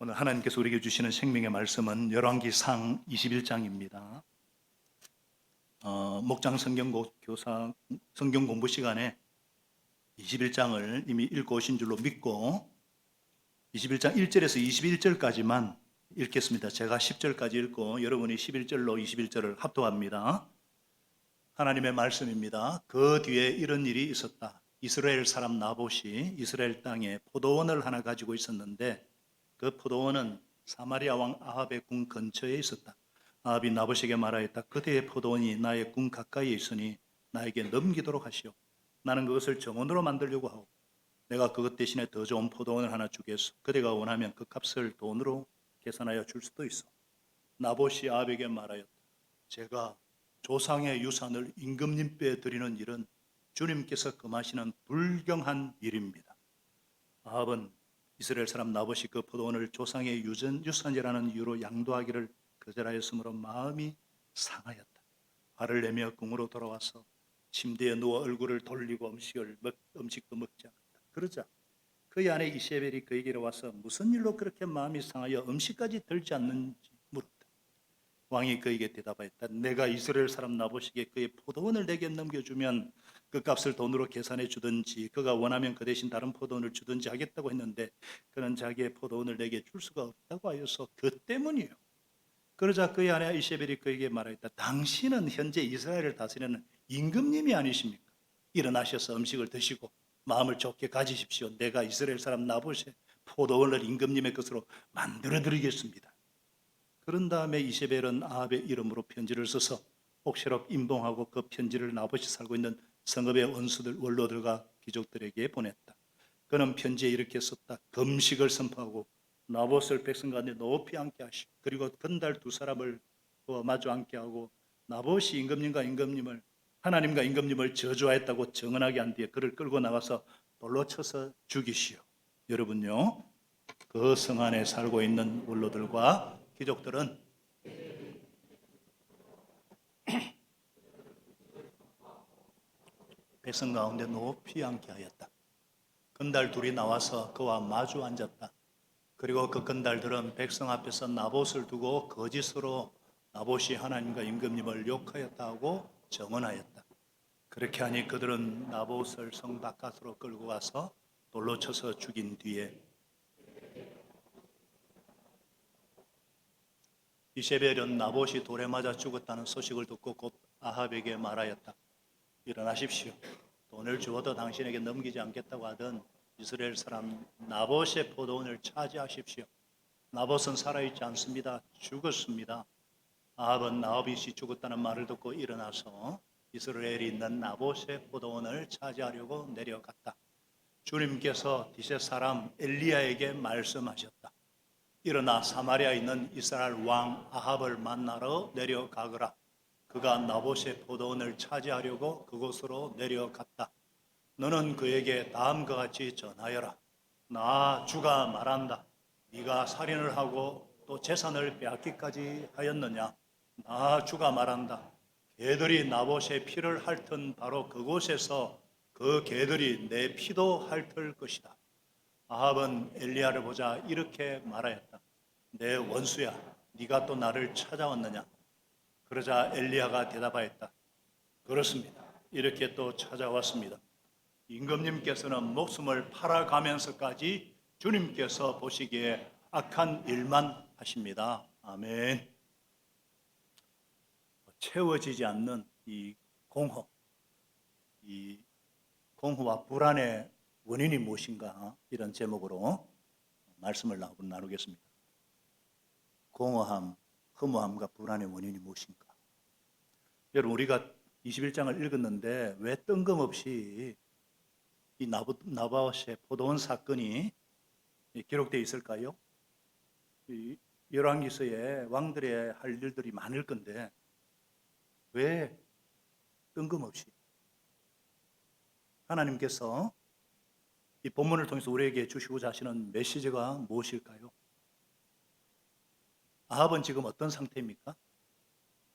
오늘 하나님께서 우리에게 주시는 생명의 말씀은 열왕기상 21장입니다. 목장 성경 공부 시간에 21장을 이미 읽고 오신 줄로 믿고 21장 1절에서 21절까지만 읽겠습니다. 제가 10절까지 읽고 여러분이 11절로 21절을 합독합니다. 하나님의 말씀입니다. 그 뒤에 이런 일이 있었다. 이스라엘 사람 나봇이 이스라엘 땅에 포도원을 하나 가지고 있었는데 그 포도원은 사마리아 왕 아합의 궁 근처에 있었다. 아합이 나봇에게 말하였다. 그대의 포도원이 나의 궁 가까이에 있으니 나에게 넘기도록 하시오. 나는 그것을 정원으로 만들려고 하고 내가 그것 대신에 더 좋은 포도원을 하나 주겠소. 그대가 원하면 그 값을 돈으로 계산하여 줄 수도 있어. 나봇이 아합에게 말하였다. 제가 조상의 유산을 임금님께 드리는 일은 주님께서 금하시는 불경한 일입니다. 아합은 이스라엘 사람 나봇이 그 포도원을 조상의 유산이라는 이유로 양도하기를 거절하였으므로 마음이 상하였다. 화를 내며 궁으로 돌아와서 침대에 누워 얼굴을 돌리고 음식도 먹지 않았다. 그러자 그의 아내 이세벨이 그에게로 와서 무슨 일로 그렇게 마음이 상하여 음식까지 들지 않는지 물었다. 왕이 그에게 대답하였다. 내가 이스라엘 사람 나봇에게 그의 포도원을 내게 넘겨주면 그 값을 돈으로 계산해 주든지 그가 원하면 그 대신 다른 포도원을 주든지 하겠다고 했는데 그는 자기의 포도원을 내게 줄 수가 없다고 하여서 그 때문이에요. 그러자 그의 아내 이세벨이 그에게 말하였다. 당신은 현재 이스라엘을 다스리는 임금님이 아니십니까? 일어나셔서 음식을 드시고 마음을 좋게 가지십시오. 내가 이스라엘 사람 나봇의 포도원을 임금님의 것으로 만들어 드리겠습니다. 그런 다음에 이세벨은 아합의 이름으로 편지를 써서 옥새롭 임봉하고 그 편지를 나봇이 살고 있는 성읍의 원수들, 원로들과 귀족들에게 보냈다. 그는 편지에 이렇게 썼다. 금식을 선포하고 나봇을 백성 가운데 높이 앉게 하시고 그리고 건달 두 사람을 마주 앉게 하고 나봇이 하나님과 임금님을 저주하였다고 증언하게 한 뒤에 그를 끌고 나가서 돌로 쳐서 죽이시오. 여러분요, 그 성 안에 살고 있는 원로들과 귀족들은 백성 가운데 높이 앉게 하였다. 건달 둘이 나와서 그와 마주 앉았다. 그리고 그 건달들은 백성 앞에서 나봇을 두고 거짓으로 나봇이 하나님과 임금님을 욕하였다고 증언하였다. 그렇게 하니 그들은 나봇을 성 바깥으로 끌고 가서 돌로 쳐서 죽인 뒤에 이세벨은 나봇이 돌에 맞아 죽었다는 소식을 듣고 곧 아합에게 말하였다. 일어나십시오. 돈을 주어도 당신에게 넘기지 않겠다고 하던 이스라엘 사람 나봇의 포도원을 차지하십시오. 나봇은 살아있지 않습니다. 죽었습니다. 아합은 나봇이 죽었다는 말을 듣고 일어나서 이스라엘이 있는 나봇의 포도원을 차지하려고 내려갔다. 주님께서 디셋 사람 엘리야에게 말씀하셨다. 일어나 사마리아에 있는 이스라엘 왕 아합을 만나러 내려가거라. 그가 나봇의 포도원을 차지하려고 그곳으로 내려갔다. 너는 그에게 다음과 같이 전하여라. 나 주가 말한다. 네가 살인을 하고 또 재산을 빼앗기까지 하였느냐? 나 주가 말한다. 개들이 나봇의 피를 핥은 바로 그곳에서 그 개들이 내 피도 핥을 것이다. 아합은 엘리야를 보자 이렇게 말하였다. 내 원수야, 네가 또 나를 찾아왔느냐? 그러자 엘리야가 대답하였다. 그렇습니다. 이렇게 또 찾아왔습니다. 임금님께서는 목숨을 팔아가면서까지 주님께서 보시기에 악한 일만 하십니다. 아멘. 채워지지 않는 이 공허와 불안의 원인이 무엇인가, 이런 제목으로 말씀을 나누겠습니다. 공허함, 허무함과 불안의 원인이 무엇인가? 여러분, 우리가 21장을 읽었는데 왜 뜬금없이 이 나봇의 포도원 사건이 기록되어 있을까요? 이 열왕기서에 왕들의 할 일들이 많을 건데 왜 뜬금없이 하나님께서 이 본문을 통해서 우리에게 주시고자 하시는 메시지가 무엇일까요? 아합은 지금 어떤 상태입니까?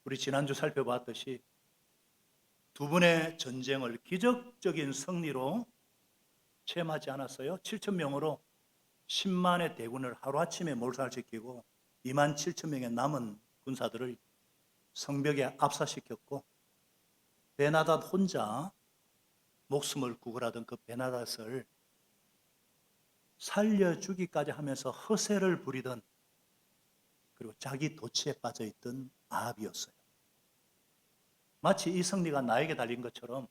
우리 지난주 살펴봤듯이 두 번의 전쟁을 기적적인 승리로 체험하지 않았어요? 7,000명으로 10만의 대군을 하루아침에 몰살시키고 2만 7천 명의 남은 군사들을 성벽에 압사시켰고, 베나닷 혼자 목숨을 구걸하던 그 베나닷을 살려주기까지 하면서 허세를 부리던, 그리고 자기 도취에 빠져있던 아합이었어요. 마치 이 승리가 나에게 달린 것처럼,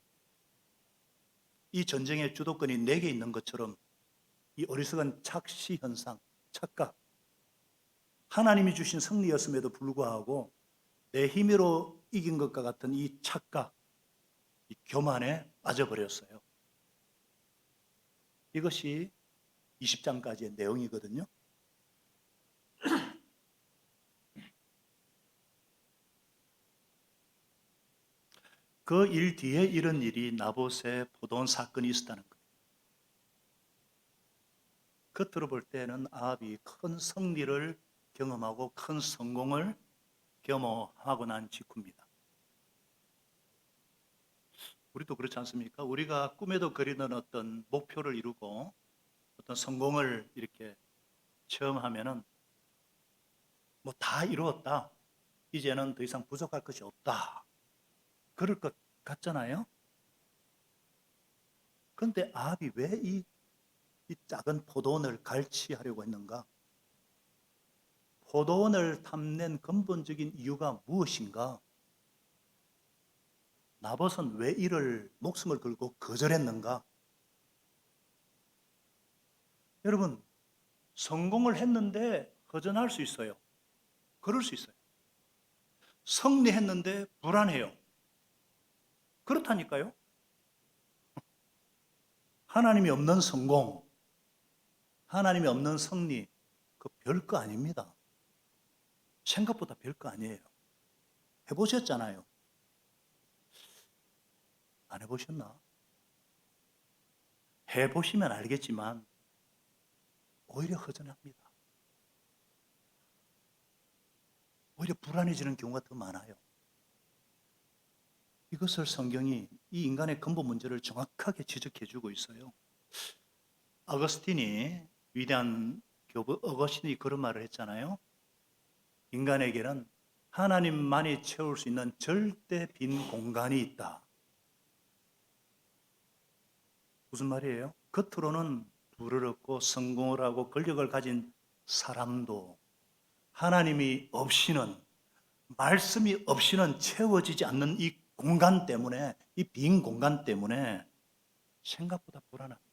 이 전쟁의 주도권이 내게 있는 것처럼, 이 어리석은 착시 현상, 착각, 하나님이 주신 승리였음에도 불구하고 내 힘으로 이긴 것과 같은 이 착각, 이 교만에 빠져버렸어요. 이것이 20장까지의 내용이거든요. 그 일 뒤에 이런 일이 나봇의 포도원 사건이 있었다는 거예요. 겉으로 볼 때는 아합이 큰 승리를 경험하고 큰 성공을 겸허하고 난 직후입니다. 우리도 그렇지 않습니까? 우리가 꿈에도 그리는 어떤 목표를 이루고 어떤 성공을 이렇게 체험하면은 뭐 다 이루었다, 이제는 더 이상 부족할 것이 없다, 그럴 것 같잖아요. 그런데 아합이 왜 이 작은 포도원을 갈취하려고 했는가? 포도원을 탐낸 근본적인 이유가 무엇인가? 나봇은 왜 이를 목숨을 걸고 거절했는가? 여러분, 성공을 했는데 허전할 수 있어요. 그럴 수 있어요. 승리했는데 불안해요. 그렇다니까요. 하나님이 없는 성공, 하나님이 없는 승리, 그 별거 아닙니다. 생각보다 별거 아니에요. 해보셨잖아요. 안 해보셨나? 해보시면 알겠지만 오히려 허전합니다. 오히려 불안해지는 경우가 더 많아요. 이것을 성경이 이 인간의 근본 문제를 정확하게 지적해주고 있어요. 아거스틴이, 위대한 교부 어거스틴이 그런 말을 했잖아요. 인간에게는 하나님만이 채울 수 있는 절대 빈 공간이 있다. 무슨 말이에요? 겉으로는 부를 얻고 성공을 하고 권력을 가진 사람도 하나님이 없이는, 말씀이 없이는 채워지지 않는 이 공간 때문에, 이 빈 공간 때문에 생각보다 불안합니다.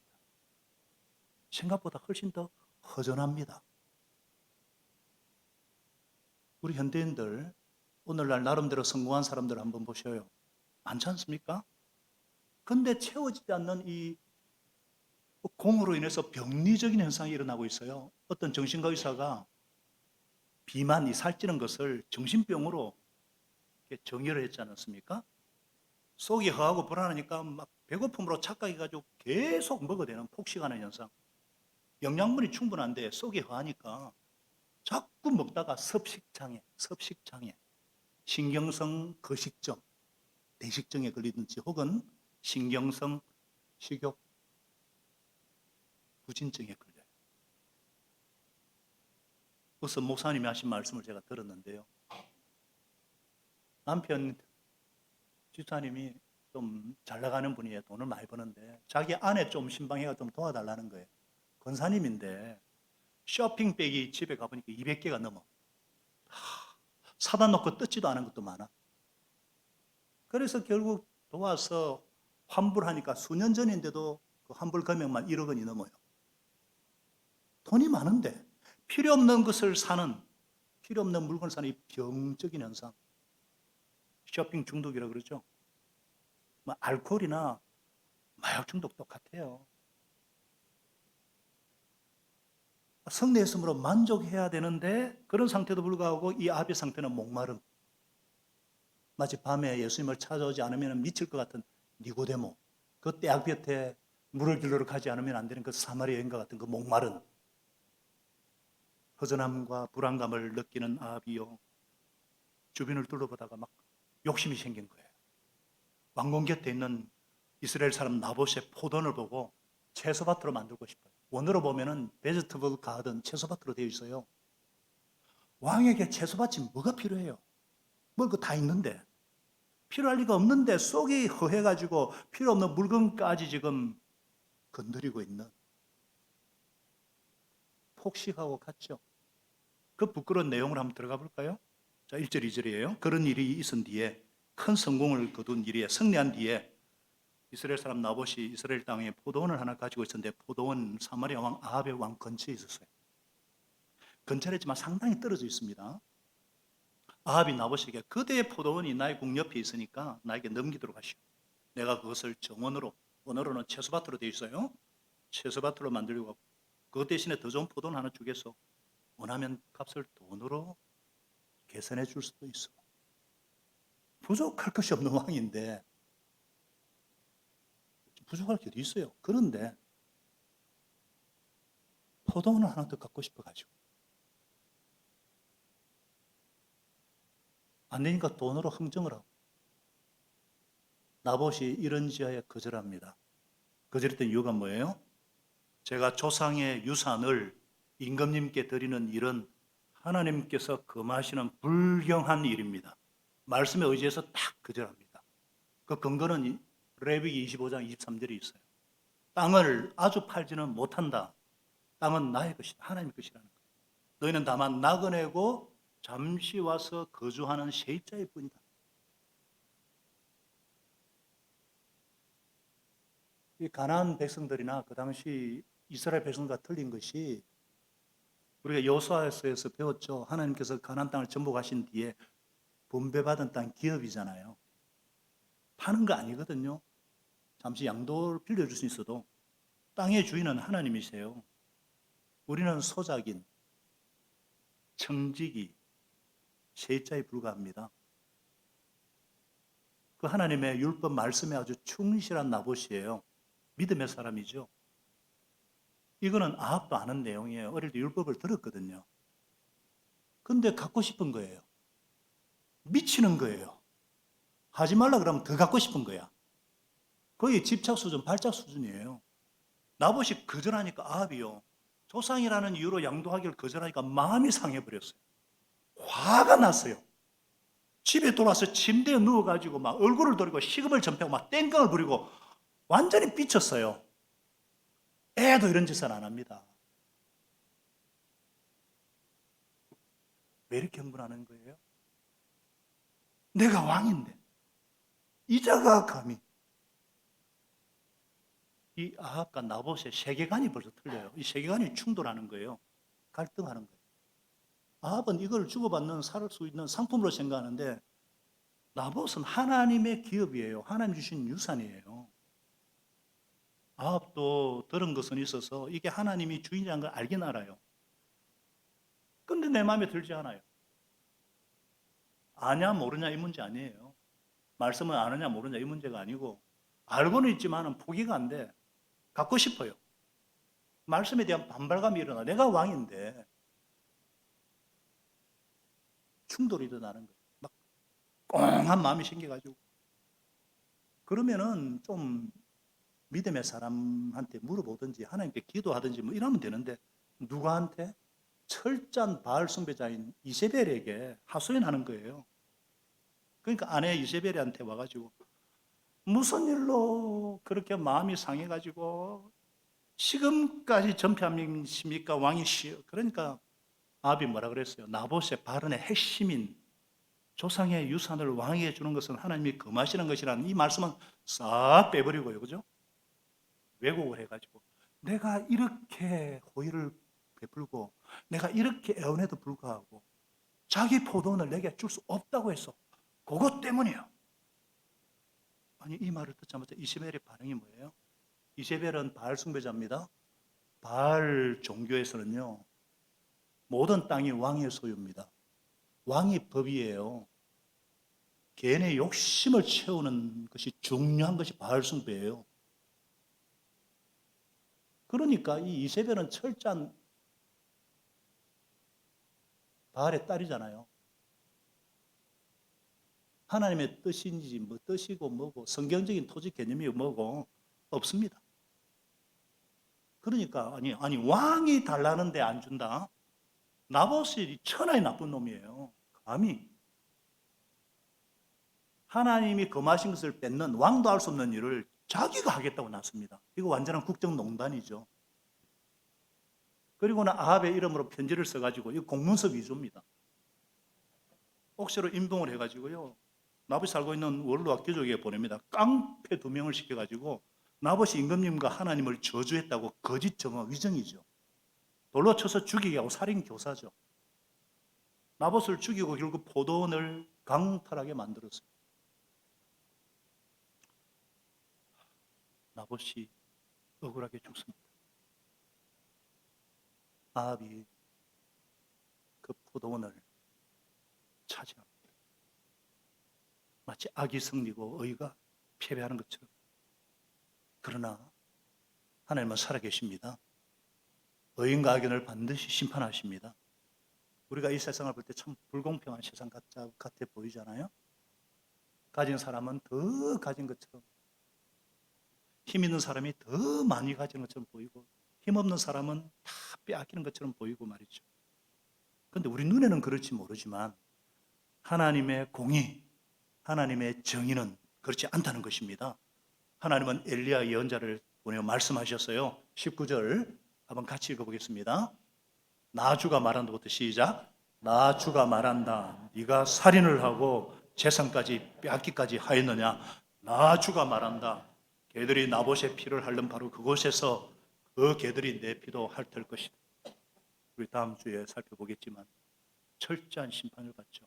생각보다 훨씬 더 허전합니다. 우리 현대인들, 오늘날 나름대로 성공한 사람들 한번 보셔요. 많지 않습니까? 근데 채워지지 않는 이 공으로 인해서 병리적인 현상이 일어나고 있어요. 어떤 정신과 의사가 비만, 이 살찌는 것을 정신병으로 정의를 했지 않았습니까? 속이 허하고 불안하니까 막 배고픔으로 착각해가지고 계속 먹어대는, 폭식하는 현상. 영양분이 충분한데 속이 허하니까 자꾸 먹다가 섭식장애, 신경성 거식증, 대식증에 걸리든지, 혹은 신경성 식욕 부진증에 걸려요. 그래서 목사님이 하신 말씀을 제가 들었는데요. 남편 집사님이 좀 잘 나가는 분이에요. 돈을 많이 버는데 자기 아내 좀 신방해가 좀 도와달라는 거예요. 권사님인데 쇼핑백이 집에 가보니까 200개가 넘어. 사다 놓고 뜯지도 않은 것도 많아. 그래서 결국 도와서 환불하니까 수년 전인데도 그 환불 금액만 1억 원이 넘어요. 돈이 많은데 필요 없는 것을 사는, 필요 없는 물건을 사는 이 병적인 현상, 쇼핑 중독이라고 그러죠. 뭐 알코올이나 마약 중독 똑같아요. 승리했으므로 만족해야 되는데 그런 상태도 불구하고 이 아합의 상태는 목마름. 마치 밤에 예수님을 찾아오지 않으면 미칠 것 같은 니고데모, 그 떼약볕에 물을 길러러 가지 않으면 안 되는 그 사마리아 여인과 같은 그 목마른, 허전함과 불안감을 느끼는 아합이요, 주변을 둘러보다가 막 욕심이 생긴 거예요. 왕궁 곁에 있는 이스라엘 사람 나봇의 포도원을 보고 채소밭으로 만들고 싶어요. 원어로 보면은 베지터블 가든 채소밭으로 되어 있어요. 왕에게 채소밭이 뭐가 필요해요? 뭘 그 다 있는데 필요할 리가 없는데 속이 허해가지고 필요 없는 물건까지 지금 건드리고 있는 폭식하고 같죠. 그 부끄러운 내용을 한번 들어가 볼까요? 자, 1절 2절이에요. 그런 일이 있은 뒤에 큰 성공을 거둔 일에 승리한 뒤에 이스라엘 사람 나봇이 이스라엘 땅에 포도원을 하나 가지고 있었는데 포도원 사마리아 왕 아합의 왕 근처에 있었어요. 근처랬지만 상당히 떨어져 있습니다. 아합이 나봇에게 그대의 포도원이 나의 궁 옆에 있으니까 나에게 넘기도록 하시오. 내가 그것을 정원으로, 원어로는 채소밭으로 되어 있어요. 채소밭으로 만들려고 하고 그것 대신에 더 좋은 포도원 하나 주겠소. 원하면 값을 돈으로 계산해 줄 수도 있어. 부족할 것이 없는 왕인데 부족할 게 어디 있어요. 그런데 포도원을 하나 더 갖고 싶어가지고 안 되니까 돈으로 흥정을 하고 나봇이 이런 지하에 거절합니다. 거절했던 이유가 뭐예요? 제가 조상의 유산을 임금님께 드리는 일은 하나님께서 금하시는 불경한 일입니다. 말씀에 의지해서 딱 거절합니다. 그 근거는 레위기 25장 23절에 있어요. 땅을 아주 팔지는 못한다. 땅은 나의 것이다. 하나님의 것이라는 거예요. 너희는 다만 나그네고 잠시 와서 거주하는 세입자일 뿐이다. 이 가나안 백성들이나 그 당시 이스라엘 백성과 틀린 것이 우리가 여호수아서에서 배웠죠. 하나님께서 가나안 땅을 정복하신 뒤에 분배받은 땅 기업이잖아요. 파는 거 아니거든요. 잠시 양도를 빌려줄 수 있어도 땅의 주인은 하나님이세요. 우리는 소작인, 청지기, 세입자에 불과합니다. 그 하나님의 율법 말씀에 아주 충실한 나봇이에요. 믿음의 사람이죠. 이거는 아합도 아는 내용이에요. 어릴 때 율법을 들었거든요. 근데 갖고 싶은 거예요. 미치는 거예요. 하지 말라 그러면 더 갖고 싶은 거야. 거의 집착 수준, 발작 수준이에요. 나봇이 거절하니까 아합이요. 조상이라는 이유로 양도하기를 거절하니까 마음이 상해버렸어요. 화가 났어요. 집에 돌아서 침대에 누워가지고 막 얼굴을 돌리고 시금을 전폐하고 막 땡깡을 부리고 완전히 삐쳤어요. 애도 이런 짓을 안 합니다. 왜 이렇게 흥분하는 거예요? 내가 왕인데 이자가 감히 이 아합과 나봇의 세계관이 벌써 틀려요. 이 세계관이 충돌하는 거예요. 갈등하는 거예요. 아합은 이걸 주고받는 살 수 있는 상품으로 생각하는데 나봇은 하나님의 기업이에요. 하나님 주신 유산이에요. 아합도 들은 것은 있어서 이게 하나님이 주인이라는 걸 알긴 알아요. 근데 내 마음에 들지 않아요. 아냐 모르냐 이 문제 아니에요. 말씀을 아느냐 모르냐 이 문제가 아니고 알고는 있지만 포기가 안 돼. 갖고 싶어요. 말씀에 대한 반발감이 일어나. 내가 왕인데 충돌이 일어나는 거예요. 막 꽁한 마음이 생겨가지고. 그러면은 좀 믿음의 사람한테 물어보든지 하나님께 기도하든지 뭐 이러면 되는데 누구한테? 철저한 바알 숭배자인 이세벨에게 하소연하는 거예요. 그러니까 아내 이세벨한테 와가지고 무슨 일로 그렇게 마음이 상해가지고 지금까지 전폐하십니까 왕이시여. 그러니까 아합이 뭐라 그랬어요? 나봇의 발언의 핵심인 조상의 유산을 왕에게 주는 것은 하나님이 금하시는 것이라는 이 말씀은 싹 빼버리고요. 그죠? 왜곡을 해가지고 내가 이렇게 호의를 베풀고 내가 이렇게 애원해도 불구하고 자기 포도원을 내게 줄 수 없다고 했어. 그것 때문이야. 아니 이 말을 듣자마자 이세벨의 반응이 뭐예요? 이세벨은 바알 숭배자입니다. 바알 종교에서는요 모든 땅이 왕의 소유입니다. 왕이 법이에요. 개인의 욕심을 채우는 것이 중요한 것이 바알 숭배예요. 그러니까 이 이세벨은 철저한 바알의 딸이잖아요. 하나님의 뜻인지 뭐 뜻이고 뭐고 성경적인 토지 개념이 뭐고 없습니다. 그러니까 아니 왕이 달라는데 안 준다. 나봇이 천하의 나쁜 놈이에요. 감히 하나님이 금하신 것을 뺏는 왕도 할 수 없는 일을 자기가 하겠다고 나섭니다. 이거 완전한 국정농단이죠. 그리고는 아합의 이름으로 편지를 써가지고 이 공문서 위조입니다. 억지로 임동을 해가지고요. 나봇이 살고 있는 원로와 귀족에게 보냅니다. 깡패 2명을 시켜가지고 나봇이 임금님과 하나님을 저주했다고 거짓 정황 위정이죠. 돌로 쳐서 죽이게 하고 살인 교사죠. 나봇을 죽이고 결국 포도원을 강탈하게 만들었어요. 나봇이 억울하게 죽습니다. 아합이 그 포도원을 차지합니다. 마치 악이 승리고 의가 패배하는 것처럼. 그러나 하나님은 살아계십니다. 의인과 악인을 반드시 심판하십니다. 우리가 이 세상을 볼 때 참 불공평한 세상 같아 보이잖아요. 가진 사람은 더 가진 것처럼, 힘 있는 사람이 더 많이 가지는 것처럼 보이고, 힘없는 사람은 다 빼앗기는 것처럼 보이고 말이죠. 그런데 우리 눈에는 그렇지 모르지만 하나님의 공의, 하나님의 정의는 그렇지 않다는 것입니다. 하나님은 엘리야 예언자를 보내어 말씀하셨어요. 19절 한번 같이 읽어보겠습니다. 나 주가 말한다부터 시작. 나 주가 말한다. 네가 살인을 하고 재산까지 빼앗기까지 하였느냐. 나 주가 말한다. 개들이 나봇의 피를 핥는 바로 그곳에서 그 개들이 내 피도 핥을 것이다. 우리 다음 주에 살펴보겠지만 철저한 심판을 받죠.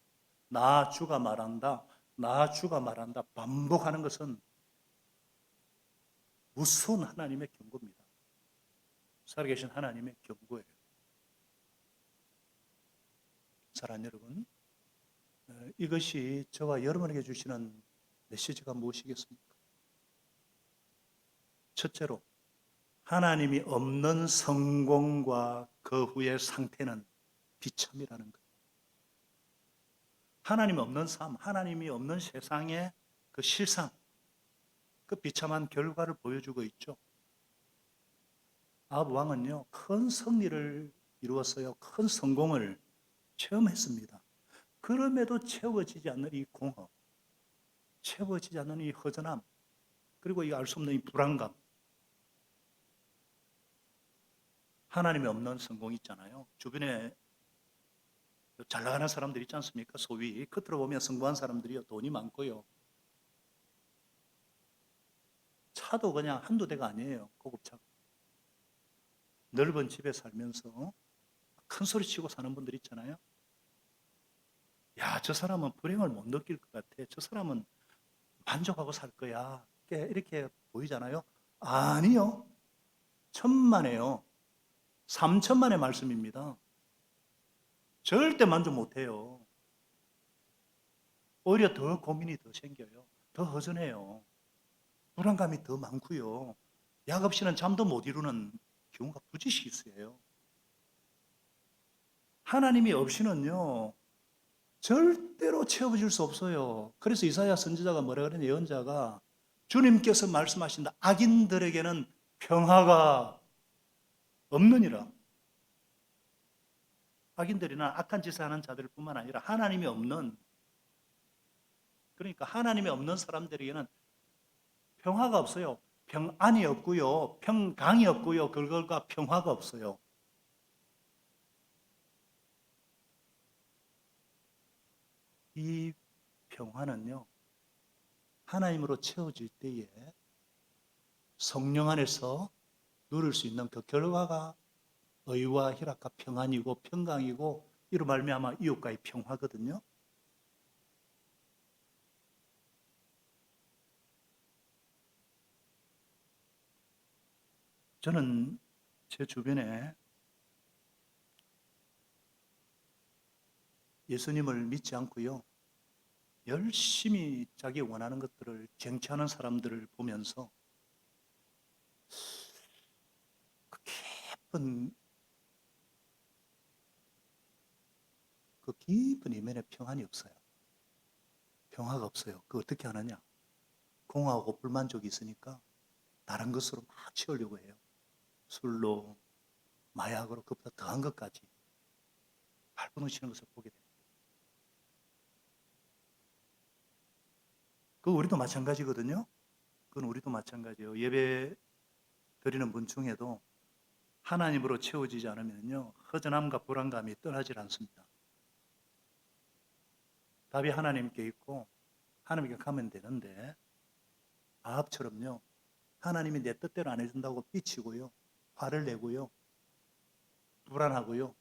나 주가 말한다. 나 주가 말한다. 반복하는 것은 무서운 하나님의 경고입니다. 살아계신 하나님의 경고예요. 사랑하는 여러분, 이것이 저와 여러분에게 주시는 메시지가 무엇이겠습니까? 첫째로 하나님이 없는 성공과 그 후의 상태는 비참이라는 것. 하나님이 없는 삶, 하나님이 없는 세상의 그 실상, 그 비참한 결과를 보여주고 있죠. 아합 왕은요, 큰 승리를 이루었어요. 큰 성공을 체험했습니다. 그럼에도 채워지지 않는 이 공허, 채워지지 않는 이 허전함, 그리고 이 알 수 없는 이 불안감. 하나님이 없는 성공이 있잖아요. 주변에 잘 나가는 사람들 있지 않습니까? 소위 겉으로 보면 성공한 사람들이요, 돈이 많고요, 차도 그냥 한두 대가 아니에요. 고급차가. 넓은 집에 살면서 큰 소리 치고 사는 분들 있잖아요. 야, 저 사람은 불행을 못 느낄 것 같아. 저 사람은 만족하고 살 거야. 이렇게 보이잖아요. 아니요. 천만에요. 3천만의 말씀입니다. 절대 만족 못해요. 오히려 더 고민이 더 생겨요. 더 허전해요. 불안감이 더 많고요. 약 없이는 잠도 못 이루는 경우가 부지시 있어요. 하나님이 없이는요, 절대로 채워질 수 없어요. 그래서 이사야 선지자가 뭐라 그러냐, 예언자가 주님께서 말씀하신다. 악인들에게는 평화가 없느니라. 악인들이나 악한 짓을 하는 자들뿐만 아니라 하나님이 없는, 그러니까 하나님이 없는 사람들에게는 평화가 없어요. 평안이 없고요, 평강이 없고요, 그걸과 평화가 없어요. 이 평화는요, 하나님으로 채워질 때에 성령 안에서 누릴 수 있는 그 결과가 의와 희락과 평안이고 평강이고, 이로 말미암아 이웃과의 평화거든요. 저는 제 주변에 예수님을 믿지 않고요, 열심히 자기 원하는 것들을 쟁취하는 사람들을 보면서 그 깊은 이면에 평안이 없어요. 평화가 없어요. 그 어떻게 하느냐? 공허하고 불만족이 있으니까 다른 것으로 막 채우려고 해요. 술로, 마약으로, 그보다 더한 것까지 발버둥치는 것을 보게 됩니다. 그 우리도 마찬가지거든요. 그건 우리도 마찬가지예요. 예배 드리는 분 중에도 하나님으로 채워지지 않으면요, 허전함과 불안감이 떠나질 않습니다. 답이 하나님께 있고 하나님께 가면 되는데, 아합처럼요, 하나님이 내 뜻대로 안 해준다고 삐치고요, 화를 내고요, 불안하고요.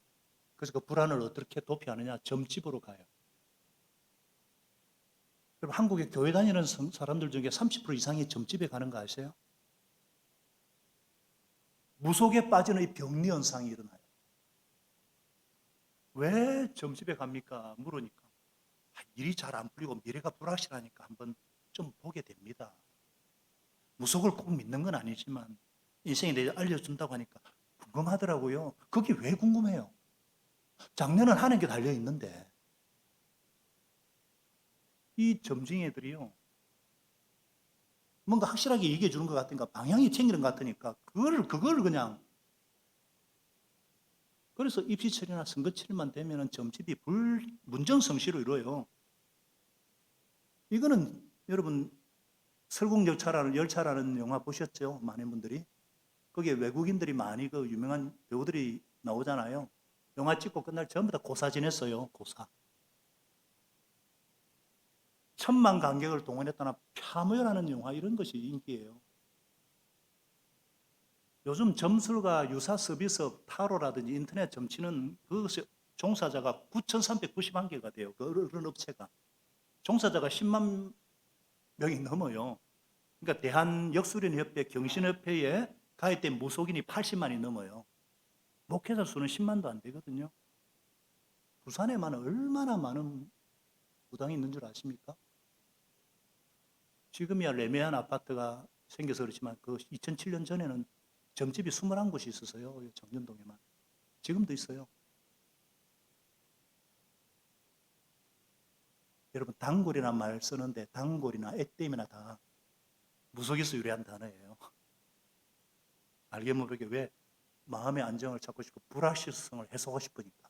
그래서 그 불안을 어떻게 도피하느냐? 점집으로 가요. 여러분, 한국에 교회 다니는 사람들 중에 30% 이상이 점집에 가는 거 아세요? 무속에 빠지는 이 병리 현상이 일어나요. 왜 점집에 갑니까? 물으니까 일이 잘 안 풀리고 미래가 불확실하니까 한번 좀 보게 됩니다. 무속을 꼭 믿는 건 아니지만 인생에 대해 알려준다고 하니까 궁금하더라고요. 그게 왜 궁금해요? 장래는 하나님께 달려 있는데 이 점쟁이들이요, 뭔가 확실하게 얘기해 주는 것 같으니까, 방향이 챙기는 것 같으니까 그걸 그냥, 그래서 입시철이나 선거철만 되면은 점집이 문정성시로 이루어요. 이거는 여러분, 열차라는 영화 보셨죠? 많은 분들이. 거기에 외국인들이 많이, 그 유명한 배우들이 나오잖아요. 영화 찍고 끝날 전부 다 고사 지냈어요. 고사. 1,000만 관객을 동원했다나 파묘라는 영화, 이런 것이 인기예요. 요즘 점술과 유사 서비스업, 타로라든지 인터넷 점치는 그것의 종사자가 9,391개가 돼요. 그런 업체가. 종사자가 10만 명이 넘어요. 그러니까 대한역술인협회, 경신협회에 가입된 무속인이 80만이 넘어요. 목회자 수는 10만도 안 되거든요. 부산에만 얼마나 많은 무당이 있는 줄 아십니까? 지금이야 레메안 아파트가 생겨서 그렇지만 그 2007년 전에는 점집이 21곳이 있었어요. 정전동에만. 지금도 있어요. 여러분, 단골이라는 말 쓰는데 단골이나 액땜이나 다 무속에서 유래한 단어예요. 알게 모르게 왜? 마음의 안정을 찾고 싶고 불확실성을 해소하고 싶으니까.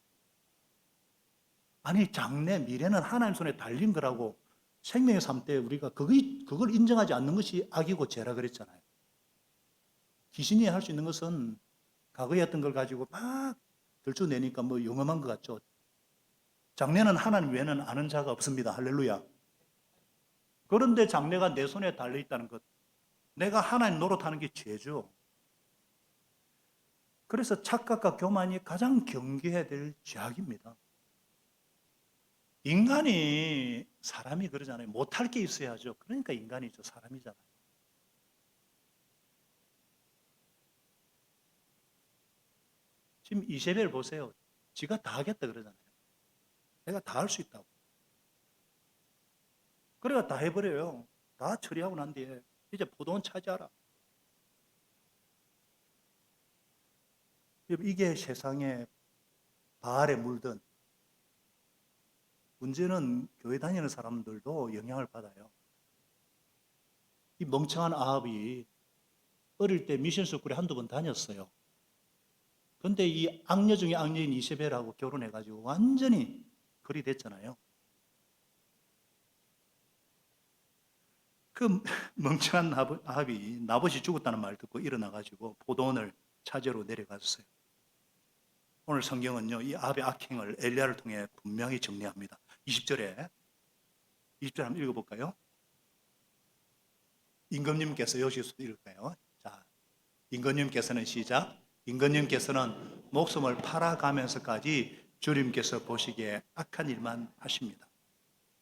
아니, 장래 미래는 하나님 손에 달린 거라고 생명의 삶 때 우리가 그걸 인정하지 않는 것이 악이고 죄라 그랬잖아요. 귀신이 할 수 있는 것은 과거에 했던 걸 가지고 막 들춰내니까 뭐 영험한 것 같죠. 장래는 하나님 외에는 아는 자가 없습니다. 할렐루야. 그런데 장래가 내 손에 달려있다는 것, 내가 하나님 노릇하는 게 죄죠. 그래서 착각과 교만이 가장 경계해야 될 죄악입니다. 인간이, 사람이 그러잖아요. 못할 게 있어야죠. 그러니까 인간이죠. 사람이잖아요. 지금 이세벨 보세요. 지가 다 하겠다 그러잖아요. 내가 다 할 수 있다고. 그래가 다 해버려요. 다 처리하고 난 뒤에 이제 포도원 차지하라. 이게 세상에 바알에 물든, 문제는 교회 다니는 사람들도 영향을 받아요. 이 멍청한 아합이 어릴 때 미션 스쿨에 한두 번 다녔어요. 근데 이 악녀 중에 악녀인 이세벨하고 결혼해가지고 완전히 거리 됐잖아요. 그 멍청한 아합이 나봇이 죽었다는 말 듣고 일어나가지고 포도원을 차지하러 내려갔어요. 오늘 성경은요, 이 아합의 악행을 엘리야를 통해 분명히 정리합니다. 20절 한번 읽어볼까요? 임금님께서 여기서 읽을까요? 자, 임금님께서는 시작. 임금님께서는 목숨을 팔아가면서까지 주님께서 보시기에 악한 일만 하십니다.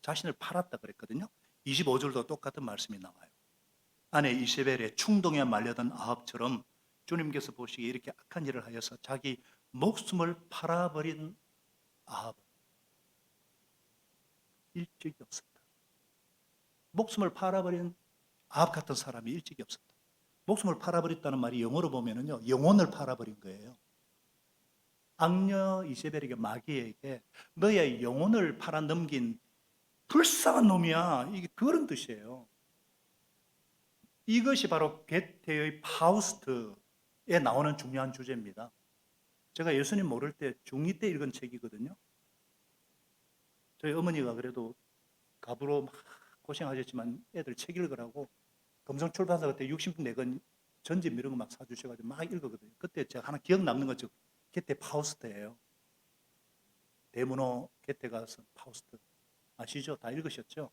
자신을 팔았다 그랬거든요. 25절도 똑같은 말씀이 나와요. 아내 이세벨의 충동에 말려든 아합처럼 주님께서 보시기에 이렇게 악한 일을 하여서 자기 목숨을 팔아버린 아합은 일찍이 없었다. 목숨을 팔아버린 아합 같은 사람이 일찍이 없었다. 목숨을 팔아버렸다는 말이 영어로 보면은요, 영혼을 팔아버린 거예요. 악녀 이세벨에게, 마귀에게 너의 영혼을 팔아 넘긴 불쌍한 놈이야. 이게 그런 뜻이에요. 이것이 바로 괴테의 파우스트, 나오는 중요한 주제입니다. 제가 예수님 모를 때 중2 때 읽은 책이거든요. 저희 어머니가 그래도 가부로 막 고생하셨지만 애들 책 읽으라고 금성출판사 그때 60내권 전집 이런 거 막 사주셔가지고 막 읽었거든요. 그때 제가 하나 기억 남는 거 게테 파우스트예요. 대문호 게테가 쓴 파우스트 아시죠? 다 읽으셨죠?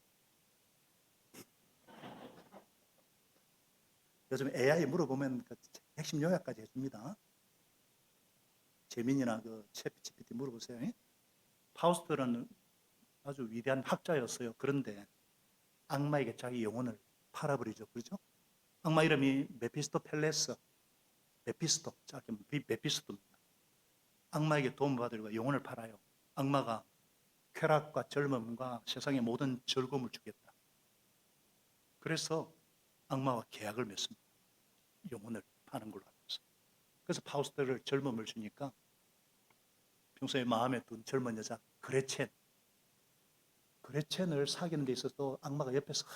요즘 AI 물어보면 그 핵심 요약까지 해줍니다. 재민이나 그 챗GPT 물어보세요. 파우스트는 아주 위대한 학자였어요. 그런데 악마에게 자기 영혼을 팔아버리죠. 그렇죠? 악마 이름이 메피스토펠레스, 메피스토, 짧게 메피스토입니다. 악마에게 도움받으려고 영혼을 팔아요. 악마가 쾌락과 젊음과 세상의 모든 즐거움을 주겠다. 그래서 악마와 계약을 맺습니다. 영혼을 파는 걸로 하면서. 그래서 파우스트를 젊음을 주니까 평소에 마음에 둔 젊은 여자 그레첸을 사귀는 데 있어서 악마가 옆에서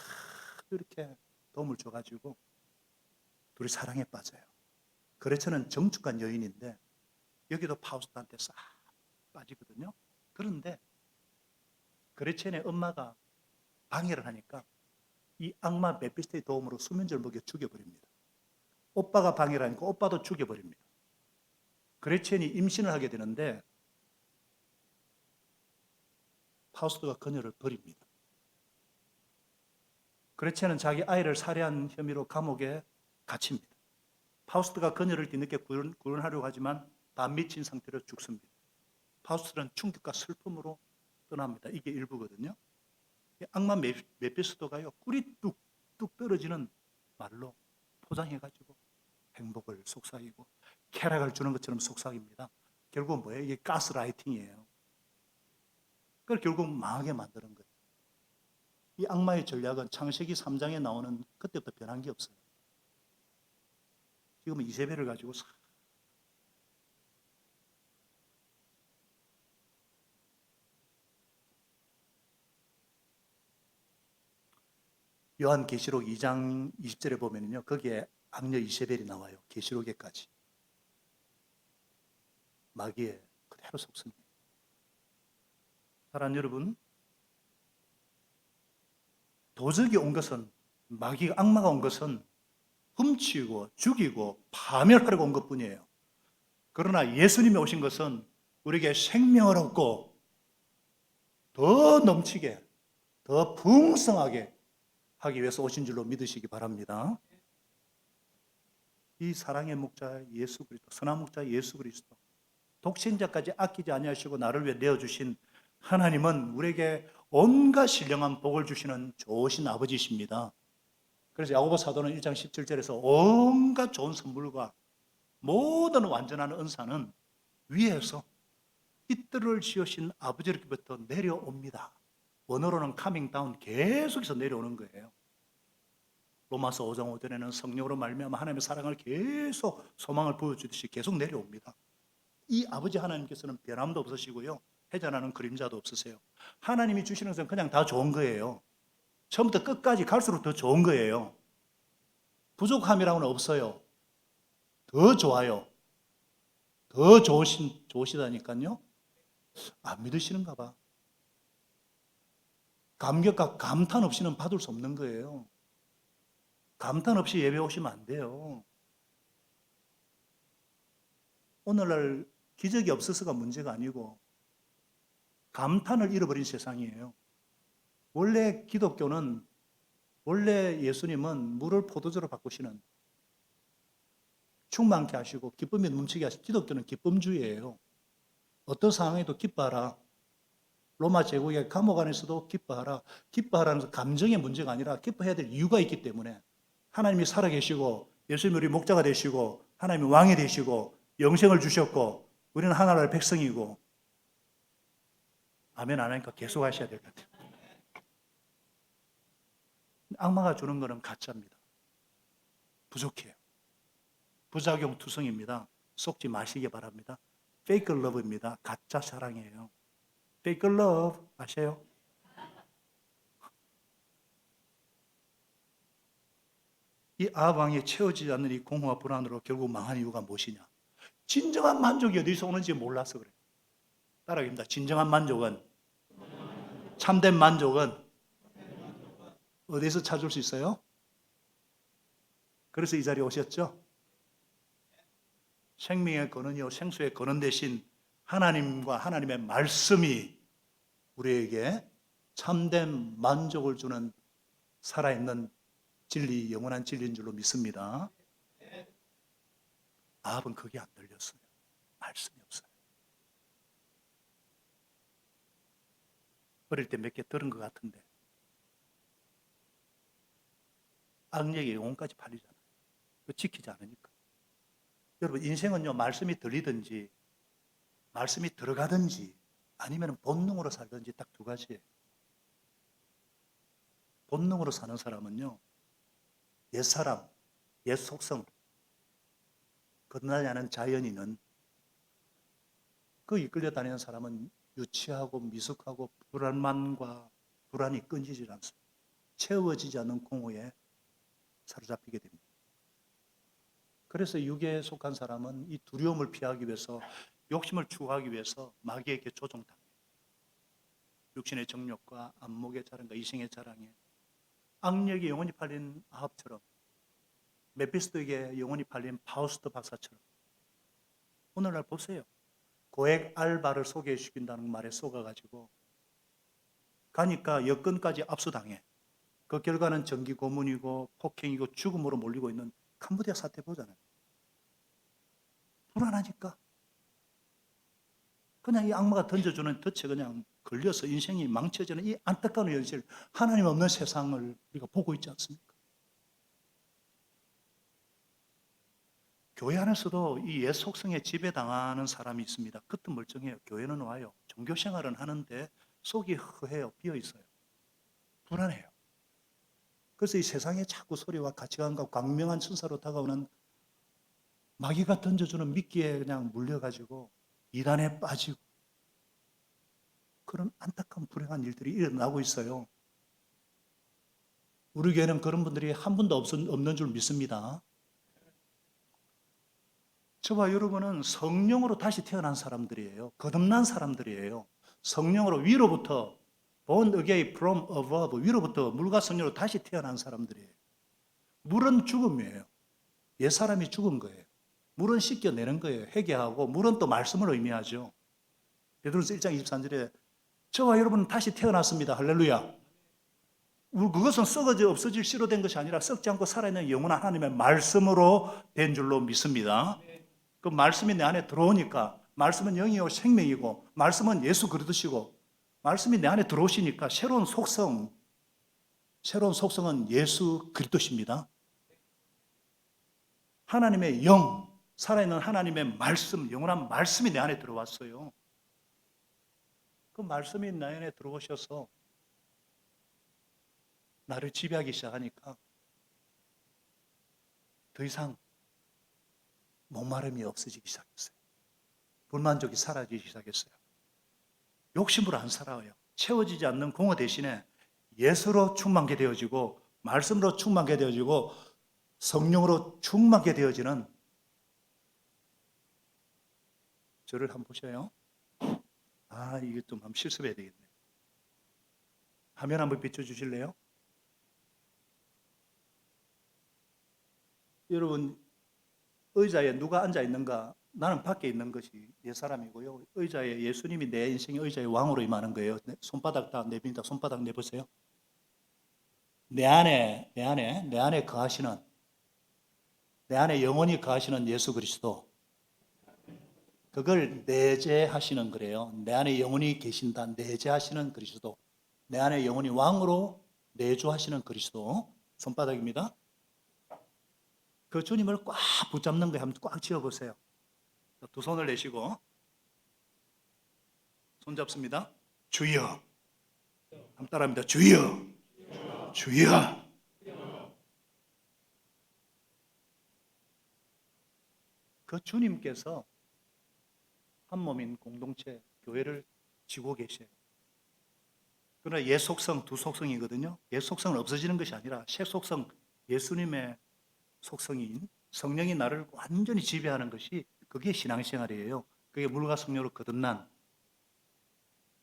이렇게 도움을 줘가지고 둘이 사랑에 빠져요. 그레첸은 정숙한 여인인데 여기도 파우스트한테 싹 빠지거든요. 그런데 그레첸의 엄마가 방해를 하니까 이 악마 메피스토의 도움으로 수면제를 먹여 죽여버립니다. 오빠가 방해를 하니까 오빠도 죽여버립니다. 그레첸이 임신을 하게 되는데 파우스트가 그녀를 버립니다. 그레첸은 자기 아이를 살해한 혐의로 감옥에 갇힙니다. 파우스트가 그녀를 뒤늦게 구원하려고 하지만 다 미친 상태로 죽습니다. 파우스트는 충격과 슬픔으로 떠납니다. 이게 일부거든요. 악마 메피스토가요, 꿀이 뚝뚝 떨어지는 말로 포장해가지고 행복을 속삭이고 쾌락을 주는 것처럼 속삭입니다. 결국은 뭐예요? 이게 가스라이팅이에요. 그걸 결국 망하게 만드는 거예요. 이 악마의 전략은 창세기 3장에 나오는 그때부터 변한 게 없어요. 지금은 이세벨을 가지고 요한계시록 2장 20절에 보면요, 거기에 악녀 이세벨이 나와요. 계시록에까지. 마귀의 그대로 속성이에요. 사랑하는 여러분, 도적이 온 것은, 마귀가, 악마가 온 것은 훔치고 죽이고 파멸하려고 온 것뿐이에요. 그러나 예수님이 오신 것은 우리에게 생명을 얻고 더 넘치게, 더 풍성하게 하기 위해서 오신 줄로 믿으시기 바랍니다. 이 사랑의 목자 예수 그리스도, 선한 목자 예수 그리스도, 독신자까지 아끼지 아니하시고 나를 위해 내어주신 하나님은 우리에게 온갖 신령한 복을 주시는 좋으신 아버지십니다. 그래서 야고보 사도는 1장 17절에서 온갖 좋은 선물과 모든 완전한 은사는 위에서 깃들을 지으신 아버지로부터 내려옵니다. 원어로는 coming down, 계속해서 내려오는 거예요. 로마서 5장 5절에는 성령으로 말미암아 하나님의 사랑을 계속 소망을 보여주듯이 계속 내려옵니다. 이 아버지 하나님께서는 변함도 없으시고요, 해자나는 그림자도 없으세요. 하나님이 주시는 것은 그냥 다 좋은 거예요. 처음부터 끝까지 갈수록 더 좋은 거예요. 부족함이라고는 없어요. 더 좋아요. 더 좋으시다니까요. 안 믿으시는가 봐. 감격과 감탄 없이는 받을 수 없는 거예요. 감탄 없이 예배 오시면 안 돼요. 오늘날 기적이 없어서가 문제가 아니고 감탄을 잃어버린 세상이에요. 원래 기독교는, 원래 예수님은 물을 포도주로 바꾸시는, 충만케 하시고 기쁨이 넘치게 하시고, 기독교는 기쁨주의예요. 어떤 상황에도 기뻐하라. 로마 제국의 감옥 안에서도 기뻐하라. 기뻐하라는 감정의 문제가 아니라 기뻐해야 될 이유가 있기 때문에 하나님이 살아계시고 예수님이 우리 목자가 되시고 하나님이 왕이 되시고 영생을 주셨고 우리는 하나님의 백성이고. 아멘 안 하니까 계속 하셔야 될 것 같아요. 악마가 주는 것은 가짜입니다. 부족해요. 부작용 투성입니다. 속지 마시기 바랍니다. 페이크 러브입니다. 가짜 사랑이에요. 페이크 러브 아세요? 이 아합 왕이 채워지지 않는 이 공허와 불안으로 결국 망한 이유가 무엇이냐? 진정한 만족이 어디서 오는지 몰라서 그래요. 따라합니다. 진정한 만족은, 참된 만족은 어디서 찾을 수 있어요? 그래서 이 자리에 오셨죠? 생명의 근원이요 생수의 근원 대신 하나님과 하나님의 말씀이 우리에게 참된 만족을 주는 살아있는 진리, 영원한 진리인 줄로 믿습니다. 아합은 그게 안 들렸어요. 말씀이 없어요. 어릴 때 몇 개 들은 것 같은데 악력이 영혼까지 팔리잖아요. 그 지키지 않으니까. 여러분 인생은요 말씀이 들리든지 말씀이 들어가든지 아니면 본능으로 살든지 딱 두 가지예요. 본능으로 사는 사람은요 옛사람, 옛 속성 거듭나지 않은 자연인은 그 이끌려 다니는 사람은 유치하고 미숙하고 불안만과 불안이 끊이질 않습니다. 채워지지 않는 공허에 사로잡히게 됩니다. 그래서 육에 속한 사람은 이 두려움을 피하기 위해서 욕심을 추구하기 위해서 마귀에게 조종당해요. 육신의 정욕과 안목의 자랑과 이생의 자랑에 악력이 영원히 팔린 아합처럼 메피스토에게 영원히 팔린 파우스트 박사처럼 오늘날 보세요. 고액 알바를 소개시킨다는 말에 속아가지고 가니까 여건까지 압수당해. 그 결과는 정기 고문이고 폭행이고 죽음으로 몰리고 있는 캄보디아 사태 보잖아요. 불안하니까 그냥 이 악마가 던져주는 덫에 그냥 걸려서 인생이 망쳐지는 이 안타까운 현실, 하나님 없는 세상을 우리가 보고 있지 않습니까? 교회 안에서도 이 옛 속성에 지배당하는 사람이 있습니다. 겉은 멀쩡해요. 교회는 와요. 종교생활은 하는데 속이 허해요. 비어있어요. 불안해요. 그래서 이 세상에 자꾸 소리와 가치관과 광명한 천사로 다가오는 마귀가 던져주는 미끼에 그냥 물려가지고 이단에 빠지고 그런 안타까운 불행한 일들이 일어나고 있어요. 우리 교회는 그런 분들이 한 분도 없는 줄 믿습니다. 저와 여러분은 성령으로 다시 태어난 사람들이에요. 거듭난 사람들이에요. 성령으로 위로부터 born again from above 위로부터 물과 성령으로 다시 태어난 사람들이에요. 물은 죽음이에요. 옛사람이 죽은 거예요. 물은 씻겨내는 거예요. 회개하고 물은 또 말씀을 의미하죠. 베드로서 1장 23절에 저와 여러분은 다시 태어났습니다. 할렐루야. 그것은 썩어져 없어질 씨로 된 것이 아니라 썩지 않고 살아있는 영원한 하나님의 말씀으로 된 줄로 믿습니다. 그 말씀이 내 안에 들어오니까 말씀은 영이요 생명이고 말씀은 예수 그리스도시고 말씀이 내 안에 들어오시니까 새로운 속성은 예수 그리스도십니다. 하나님의 영, 살아있는 하나님의 말씀, 영원한 말씀이 내 안에 들어왔어요. 그 말씀이 내 안에 들어오셔서 나를 지배하기 시작하니까 더 이상 목마름이 없어지기 시작했어요. 불만족이 사라지기 시작했어요. 욕심으로 안 살아요. 채워지지 않는 공허 대신에 예수로 충만하게 되어지고 말씀으로 충만하게 되어지고 성령으로 충만하게 되어지는 저를 한번 보셔요. 이게 좀 한번 실습해야 되겠네. 화면 한번 비춰주실래요? 여러분 의자에 누가 앉아 있는가? 나는 밖에 있는 것이 옛사람이고요. 의자에 예수님이 내 인생의 의자의 왕으로 임하는 거예요. 손바닥 다 내빈다. 손바닥 내보세요. 내 안에 거하시는, 내 안에 영원히 거하시는 예수 그리스도. 그걸 내재하시는 거래요. 내 안에 영원히 계신다. 내재하시는 그리스도. 내 안에 영원히 왕으로 내주하시는 그리스도. 손바닥입니다. 그 주님을 꽉 붙잡는 거에 한번 꽉 쥐어보세요. 두 손을 내시고 손 잡습니다. 주여. 한번 따라합니다. 주여. 주여. 그 주님께서 한 몸인 공동체 교회를 지고 계셔요. 그러나 옛 속성 두 속성이거든요. 옛 속성은 없어지는 것이 아니라 새 속성 예수님의 속성인 성령이 나를 완전히 지배하는 것이 그게 신앙생활이에요. 그게 물과 성령으로 거듭난.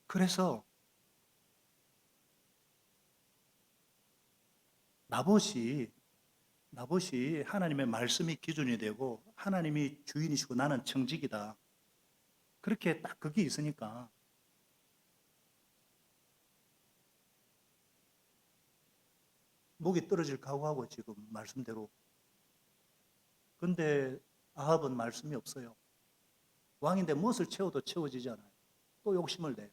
그래서 나봇이 하나님의 말씀이 기준이 되고 하나님이 주인이시고 나는 청직이다. 그렇게 딱 그게 있으니까 목이 떨어질 각오하고 지금 말씀대로. 근데 아합은 말씀이 없어요. 왕인데 무엇을 채워도 채워지지 않아요. 또 욕심을 내요.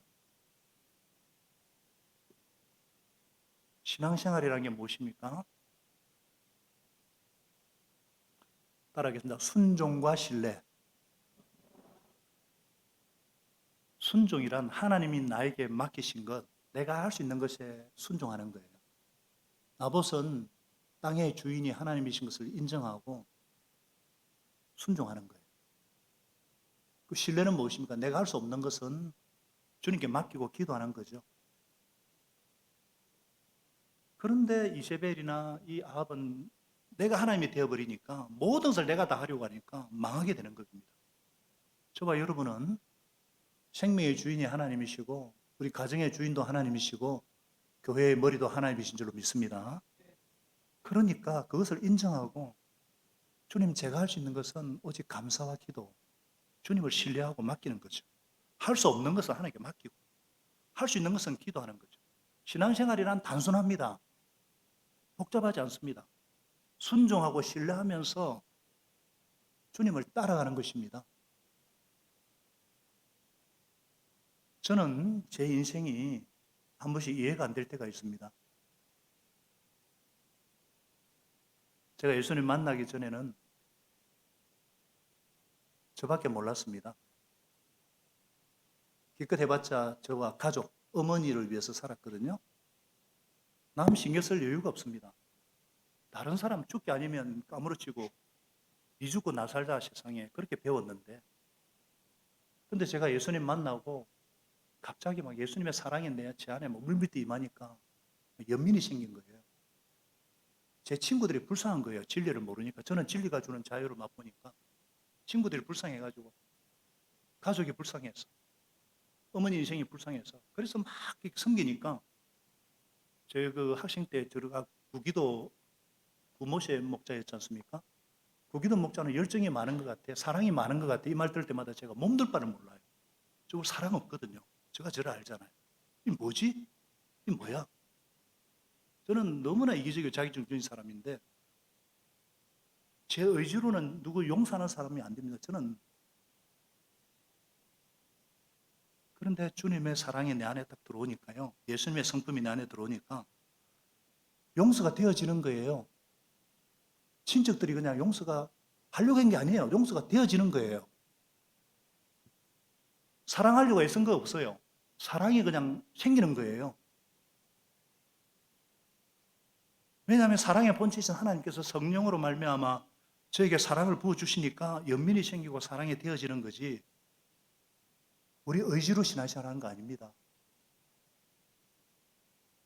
신앙생활이라는 게 무엇입니까? 따라하겠습니다. 순종과 신뢰. 순종이란 하나님이 나에게 맡기신 것, 내가 할 수 있는 것에 순종하는 거예요. 나봇은 땅의 주인이 하나님이신 것을 인정하고 순종하는 거예요. 그 신뢰는 무엇입니까? 내가 할 수 없는 것은 주님께 맡기고 기도하는 거죠. 그런데 이세벨이나 이 아합은 내가 하나님이 되어버리니까 모든 것을 내가 다 하려고 하니까 망하게 되는 겁니다. 저와 여러분은 생명의 주인이 하나님이시고 우리 가정의 주인도 하나님이시고 교회의 머리도 하나님이신 줄로 믿습니다. 그러니까 그것을 인정하고 주님, 제가 할 수 있는 것은 오직 감사와 기도, 주님을 신뢰하고 맡기는 거죠. 할 수 없는 것은 하나님께 맡기고 할 수 있는 것은 기도하는 거죠. 신앙생활이란 단순합니다. 복잡하지 않습니다. 순종하고 신뢰하면서 주님을 따라가는 것입니다. 저는 제 인생이 한 번씩 이해가 안 될 때가 있습니다. 제가 예수님 만나기 전에는 저밖에 몰랐습니다. 기껏 해봤자 저와 가족, 어머니를 위해서 살았거든요. 남 신경 쓸 여유가 없습니다. 다른 사람 죽기 아니면 까무러치고 니 죽고 나 살자 세상에 그렇게 배웠는데, 근데 제가 예수님 만나고 갑자기 막 예수님의 사랑이 제 안에 뭐 물밀듯 임하니까 연민이 생긴 거예요. 제 친구들이 불쌍한 거예요. 진리를 모르니까. 저는 진리가 주는 자유를 맛보니까 친구들이 불쌍해가지고, 가족이 불쌍해서, 어머니 인생이 불쌍해서, 그래서 막 섬기니까 제 그 학생 때 들어가 구기도 구모세 목자였지 않습니까? 구기도 목자는 열정이 많은 것 같아, 사랑이 많은 것 같아. 이 말 들을 때마다 제가 몸둘 바를 몰라요. 저 사랑 없거든요. 제가 저를 알잖아요. 이 뭐지? 이 뭐야? 저는 너무나 이기적이고 자기중심적인 사람인데 제 의지로는 누구 용서하는 사람이 안 됩니다. 저는. 그런데 주님의 사랑이 내 안에 딱 들어오니까요, 예수님의 성품이 내 안에 들어오니까 용서가 되어지는 거예요. 친척들이 그냥 용서가 하려고 한 게 아니에요. 용서가 되어지는 거예요. 사랑하려고 애쓴 거 없어요. 사랑이 그냥 생기는 거예요. 왜냐하면 사랑의 본체이신 하나님께서 성령으로 말미암아 저에게 사랑을 부어주시니까 연민이 생기고 사랑이 되어지는 거지, 우리 의지로 신앙생활하는 거 아닙니다.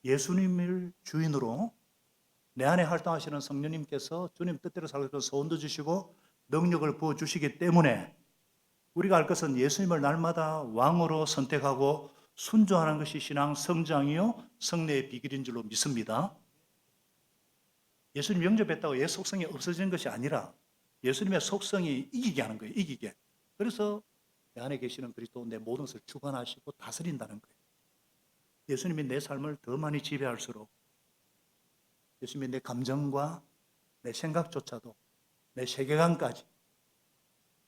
예수님을 주인으로 내 안에 활동하시는 성령님께서 주님 뜻대로 살고 소원도 주시고 능력을 부어주시기 때문에 우리가 알 것은 예수님을 날마다 왕으로 선택하고 순종하는 것이 신앙 성장이요 성례의 비결인 줄로 믿습니다. 예수님 영접했다고 예 속성이 없어지는 것이 아니라 예수님의 속성이 이기게 하는 거예요. 이기게. 그래서 내 안에 계시는 그리스도 내 모든 것을 주관하시고 다스린다는 거예요. 예수님이 내 삶을 더 많이 지배할수록, 예수님이 내 감정과 내 생각조차도 내 세계관까지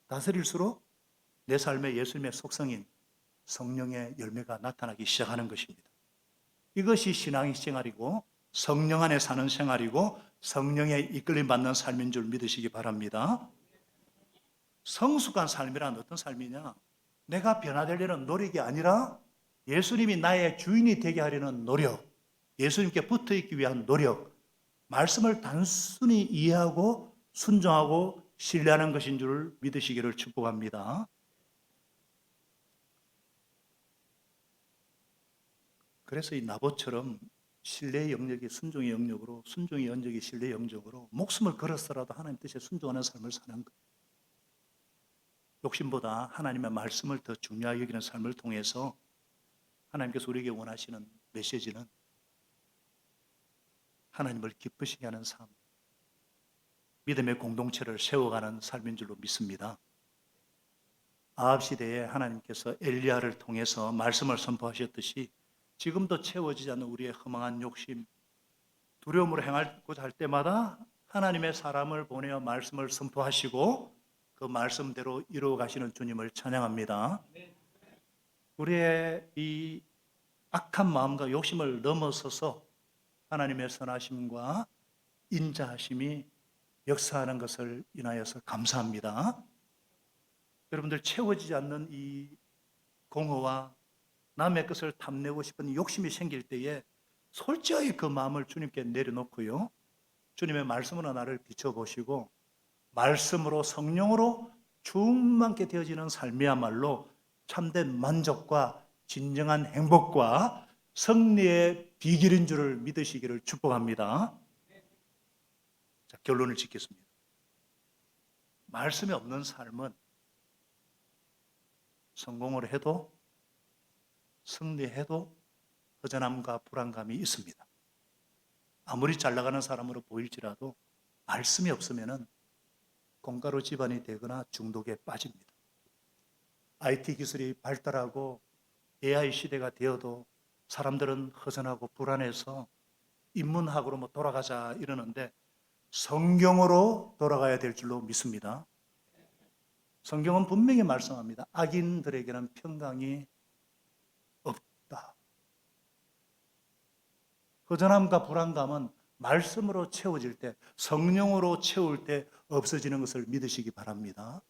다스릴수록 내 삶에 예수님의 속성인 성령의 열매가 나타나기 시작하는 것입니다. 이것이 신앙의 생활이고 성령 안에 사는 생활이고 성령의 이끌림 받는 삶인 줄 믿으시기 바랍니다. 성숙한 삶이란 어떤 삶이냐? 내가 변화되려는 노력이 아니라 예수님이 나의 주인이 되게 하려는 노력, 예수님께 붙어있기 위한 노력, 말씀을 단순히 이해하고 순종하고 신뢰하는 것인 줄 믿으시기를 축복합니다. 그래서 이 나봇처럼 신뢰의 영역이 순종의 영역으로, 순종의 영역이 신뢰의 영역으로 목숨을 걸어서라도 하나님 뜻에 순종하는 삶을 사는 거예요. 욕심보다 하나님의 말씀을 더 중요하게 여기는 삶을 통해서 하나님께서 우리에게 원하시는 메시지는 하나님을 기쁘시게 하는 삶, 믿음의 공동체를 세워가는 삶인 줄로 믿습니다. 아합 시대에 하나님께서 엘리야를 통해서 말씀을 선포하셨듯이 지금도 채워지지 않는 우리의 허망한 욕심, 두려움으로 행하고자 할 때마다 하나님의 사람을 보내어 말씀을 선포하시고 그 말씀대로 이루어 가시는 주님을 찬양합니다. 우리의 이 악한 마음과 욕심을 넘어서서 하나님의 선하심과 인자하심이 역사하는 것을 인하여서 감사합니다. 여러분들 채워지지 않는 이 공허와 남의 것을 탐내고 싶은 욕심이 생길 때에 솔직히 그 마음을 주님께 내려놓고요, 주님의 말씀으로 나를 비춰보시고 말씀으로 성령으로 충만케 되어지는 삶이야말로 참된 만족과 진정한 행복과 승리의 비결인 줄을 믿으시기를 축복합니다. 자, 결론을 짓겠습니다. 말씀이 없는 삶은 성공을 해도 승리해도 허전함과 불안감이 있습니다. 아무리 잘 나가는 사람으로 보일지라도 말씀이 없으면 공가로 집안이 되거나 중독에 빠집니다. IT 기술이 발달하고 AI 시대가 되어도 사람들은 허전하고 불안해서 인문학으로 돌아가자 이러는데 성경으로 돌아가야 될 줄로 믿습니다. 성경은 분명히 말씀합니다. 악인들에게는 평강이 없다. 허전함과 불안감은 말씀으로 채워질 때, 성령으로 채울 때 없어지는 것을 믿으시기 바랍니다.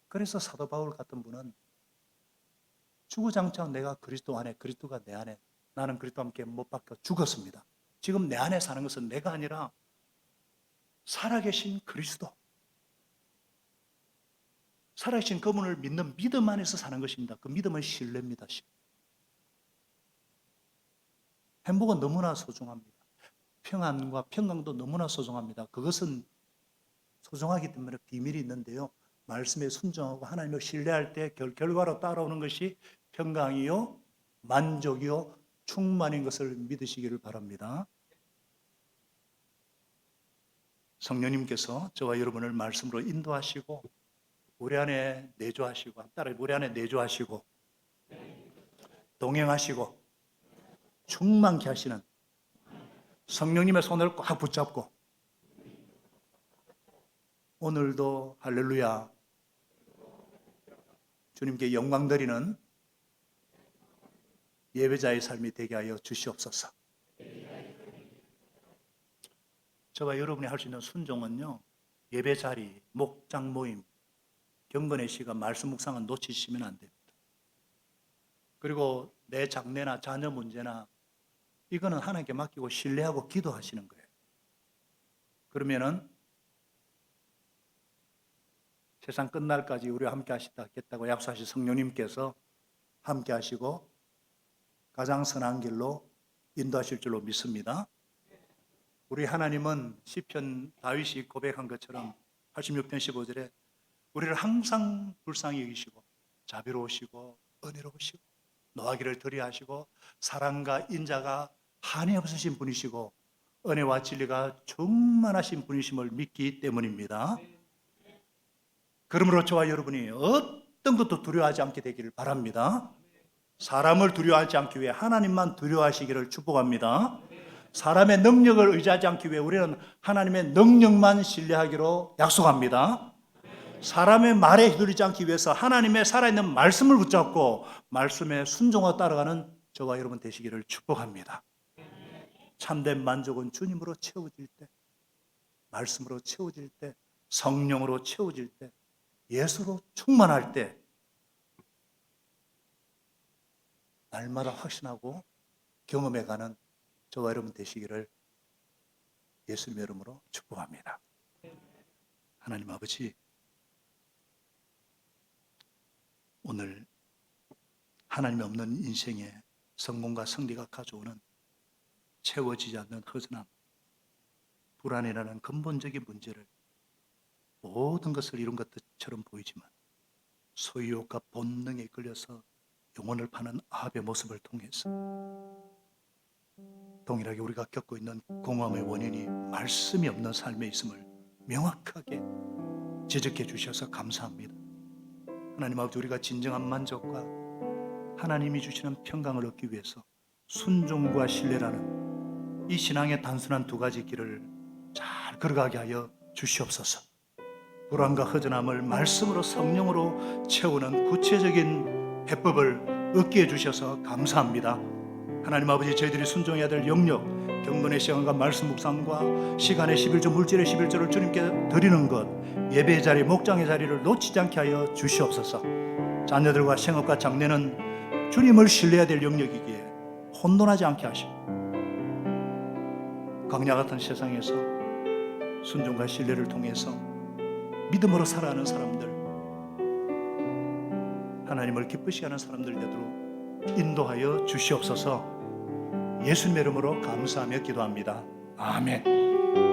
그래서 사도 바울 같은 분은 주구장창 내가 그리스도 안에, 그리스도가 내 안에, 나는 그리스도와 함께 못 박혀 죽었습니다. 지금 내 안에 사는 것은 내가 아니라 살아계신 그리스도, 살아계신 그분을 믿는 믿음 안에서 사는 것입니다. 그 믿음은 신뢰입니다. 행복은 너무나 소중합니다. 평안과 평강도 너무나 소중합니다. 그것은 소중하기 때문에 비밀이 있는데요, 말씀에 순종하고 하나님을 신뢰할 때 결과로 따라오는 것이 평강이요, 만족이요, 충만인 것을 믿으시기를 바랍니다. 성령님께서 저와 여러분을 말씀으로 인도하시고 우리 안에 내주하시고, 따라 우리 안에 내주하시고 동행하시고 충만케 하시는 성령님의 손을 꽉 붙잡고 오늘도 할렐루야 주님께 영광 드리는 예배자의 삶이 되게 하여 주시옵소서. 저와 여러분이 할 수 있는 순종은요, 예배 자리, 목장 모임, 경건의 시간, 말씀 묵상은 놓치시면 안 됩니다. 그리고 내 장래나 자녀 문제나 이거는 하나님께 맡기고 신뢰하고 기도하시는 거예요. 그러면은 세상 끝날까지 우리와 함께 하시겠다고 약속하신 성령님께서 함께 하시고 가장 선한 길로 인도하실 줄로 믿습니다. 우리 하나님은 시편 다윗이 고백한 것처럼 86편 15절에 우리를 항상 불쌍히 여기시고 자비로우시고 은혜로우시고 노하기를 더디하시고 사랑과 인자가 한이 없으신 분이시고 은혜와 진리가 충만하신 분이심을 믿기 때문입니다. 그러므로 저와 여러분이 어떤 것도 두려워하지 않게 되기를 바랍니다. 사람을 두려워하지 않기 위해 하나님만 두려워하시기를 축복합니다. 사람의 능력을 의지하지 않기 위해 우리는 하나님의 능력만 신뢰하기로 약속합니다. 사람의 말에 휘둘리지 않기 위해서 하나님의 살아있는 말씀을 붙잡고 말씀에 순종하고 따라가는 저와 여러분 되시기를 축복합니다. 참된 만족은 주님으로 채워질 때, 말씀으로 채워질 때, 성령으로 채워질 때, 예수로 충만할 때 날마다 확신하고 경험해가는 저와 여러분 되시기를 예수님의 이름으로 축복합니다. 하나님 아버지, 오늘 하나님 없는 인생에 성공과 승리가 가져오는 채워지지 않는 허전함, 불안이라는 근본적인 문제를 모든 것을 이룬 것처럼 보이지만 소유욕과 본능에 끌려서 영혼을 파는 아합의 모습을 통해서 동일하게 우리가 겪고 있는 공허함의 원인이 말씀이 없는 삶에 있음을 명확하게 지적해 주셔서 감사합니다. 하나님 아버지, 우리가 진정한 만족과 하나님이 주시는 평강을 얻기 위해서 순종과 신뢰라는 이 신앙의 단순한 두 가지 길을 잘 걸어가게 하여 주시옵소서. 불안과 허전함을 말씀으로 성령으로 채우는 구체적인 해법을 얻게 해주셔서 감사합니다. 하나님 아버지, 저희들이 순종해야 될 영역, 경건의 시간과 말씀 묵상과 시간의 11조, 물질의 11조를 주님께 드리는 것, 예배의 자리, 목장의 자리를 놓치지 않게 하여 주시옵소서. 자녀들과 생업과 장래는 주님을 신뢰해야 될 영역이기에 혼돈하지 않게 하시고, 광야 같은 세상에서 순종과 신뢰를 통해서 믿음으로 살아가는 사람들, 하나님을 기쁘시게 하는 사람들 되도록 인도하여 주시옵소서. 예수님의 이름으로 감사하며 기도합니다. 아멘.